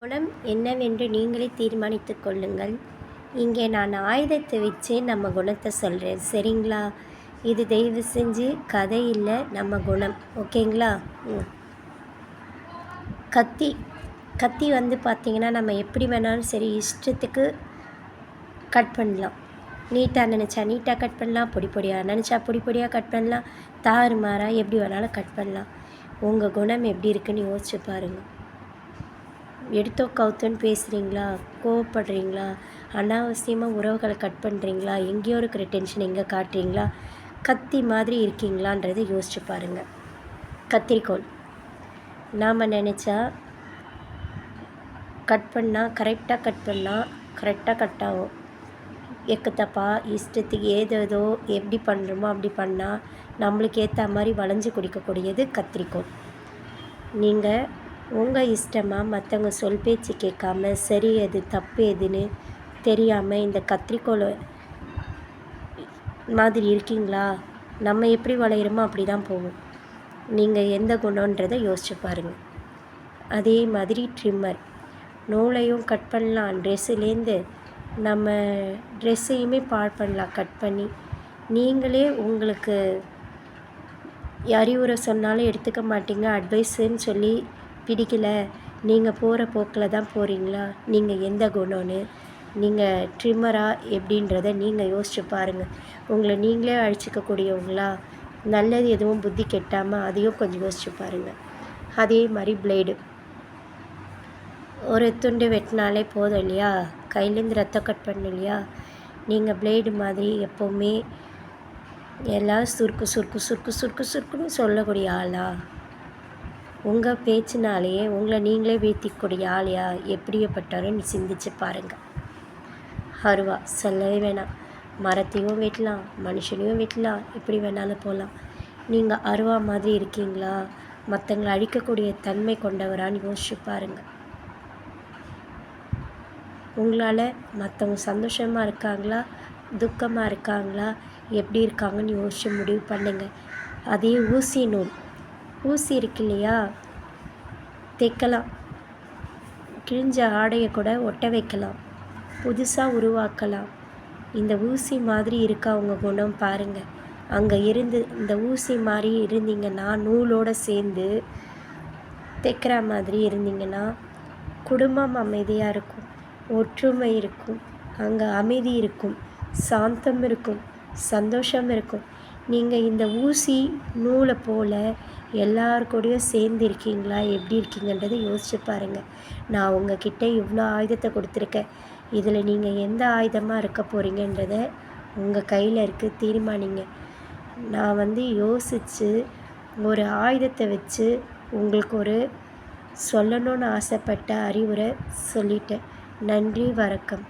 குணம் என்னவென்று நீங்களே தீர்மானித்துக் கொள்ளுங்கள். இங்கே நான் ஆயுதத்தை வச்சே நம்ம குணத்தை சொல்கிறேன், சரிங்களா? இது தயவு செஞ்சு கதை இல்லை, நம்ம குணம், ஓகேங்களா? கத்தி கத்தி பார்த்திங்கன்னா நம்ம எப்படி வேணாலும் சரி இஷ்டத்துக்கு கட் பண்ணலாம். நீட்டாக நினச்சா நீட்டாக கட் பண்ணலாம், பொடி பொடியாக நினச்சா பொடி பொடியாக கட் பண்ணலாம், தாறுமாறாக எப்படி வேணாலும் கட் பண்ணலாம். உங்கள் குணம் எப்படி இருக்குன்னு யோசிச்சு பாருங்கள். எடுத்தோ கவுத்தோன்னு பேசுகிறீங்களா? கோவப்படுறீங்களா? அனாவசியமாக உறவுகளை கட் பண்ணுறீங்களா? எங்கேயோ இருக்கிற டென்ஷன் எங்கே காட்டுறீங்களா? கத்தி மாதிரி இருக்கீங்களான்றதை யோசிச்சு பாருங்கள். கத்திரிக்கோல் நாம் நினச்சா கட் பண்ணால் கரெக்டாக கட் ஆகும். எக்குத்தப்பா இஷ்டத்துக்கு ஏதேதோ எப்படி பண்ணுறோமோ அப்படி பண்ணால் நம்மளுக்கு ஏற்ற மாதிரி வளைஞ்சு குடிக்கக்கூடியது கத்திரிக்கோல். நீங்கள் உங்கள் இஷ்டமாக மற்றவங்க சொல் பேச்சு கேட்காம சரி எது தப்பு எதுன்னு தெரியாமல் இந்த கத்திரிக்கோல் மாதிரி இருக்கீங்களா? நம்ம எப்படி வளையிறோமோ அப்படி தான் போகும். நீங்கள் எந்த குணன்றதை யோசிச்சு பாருங்கள். அதே மாதிரி ட்ரிம்மர், நூலையும் கட் பண்ணலாம், ட்ரெஸ்ஸுலேருந்து நம்ம ட்ரெஸ்ஸையுமே பாழ் பண்ணலாம் கட் பண்ணி. நீங்களே உங்களுக்கு அறிவுரை சொன்னாலும் எடுத்துக்க மாட்டீங்க, அட்வைஸுன்னு சொல்லி பிடிக்கலை, நீங்கள் போகிற போக்கில் தான் போகிறீங்களா? நீங்கள் எந்த குணம்னு, நீங்கள் ட்ரிம்மரா எப்படின்றத நீங்கள் யோசிச்சு பாருங்கள். உங்களை நீங்களே அழிச்சிக்கக்கூடியவங்களா? நல்லது எதுவும் புத்தி கெட்டாமல் அதையும் கொஞ்சம் யோசிச்சு பாருங்கள். அதே மாதிரி பிளேடு, ஒரு துண்டு வெட்டினாலே போதும் இல்லையா? கையிலேருந்து ரத்தம் கட் பண்ணணும் இல்லையா? நீங்கள் பிளேடு மாதிரி எப்போவுமே எல்லாம் சுருக்குன்னு சொல்லக்கூடிய ஆளா? உங்கள் பேச்சினாலேயே உங்களை நீங்களே வீழ்த்திக்கூடிய ஆளையா? எப்படியப்பட்டாலும் சிந்திச்சு பாருங்கள். அருவா சொல்லவே வேணாம். மரத்தையும் வெட்டலாம், மனுஷனையும் வெட்டலாம், எப்படி வேணாலும் போகலாம். நீங்கள் அருவா மாதிரி இருக்கீங்களா? மற்றவங்களை அழிக்கக்கூடிய தன்மை கொண்டவரான்னு யோசிச்சு பாருங்கள். உங்களால் மற்றவங்க சந்தோஷமாக இருக்காங்களா, துக்கமாக இருக்காங்களா, எப்படி இருக்காங்கன்னு யோசிச்சு முடிவு பண்ணுங்கள். அதே ஊசி நூல், ஊசி இருக்கு இல்லையா? தைக்கலாம், கிழிஞ்ச ஆடையை கூட ஒட்ட வைக்கலாம், புதுசாக உருவாக்கலாம். இந்த ஊசி மாதிரி இருக்கா உங்கள் குணம் பாருங்கள். அங்கே இருந்து இந்த ஊசி மாதிரி இருந்தீங்கன்னா, நூலோடு சேர்ந்து தைக்கிற மாதிரி இருந்தீங்கன்னா குடும்பம் அமைதியாக இருக்கும், ஒற்றுமை இருக்கும், அங்கே அமைதி இருக்கும், சாந்தம் இருக்கும், சந்தோஷம் இருக்கும். நீங்கள் இந்த ஊசி நூலை போல் எல்லாருக்கூடையும் சேர்ந்து இருக்கீங்களா, எப்படி இருக்கீங்கன்றதை யோசிச்சு பாருங்கள். நான் உங்ககிட்ட இவ்வளோ ஆயுதத்தை கொடுத்துருக்கேன். இதில் நீங்கள் எந்த ஆயுதமாக இருக்க போகிறீங்கன்றதை உங்கள் கையில் இருக்குது, தீர்மானிங்க. நான் யோசித்து ஒரு ஆயுதத்தை வச்சு உங்களுக்கு ஒரு சொல்லணும்னு ஆசைப்பட்ட அறிவுரை சொல்லிட்டேன். நன்றி, வணக்கம்.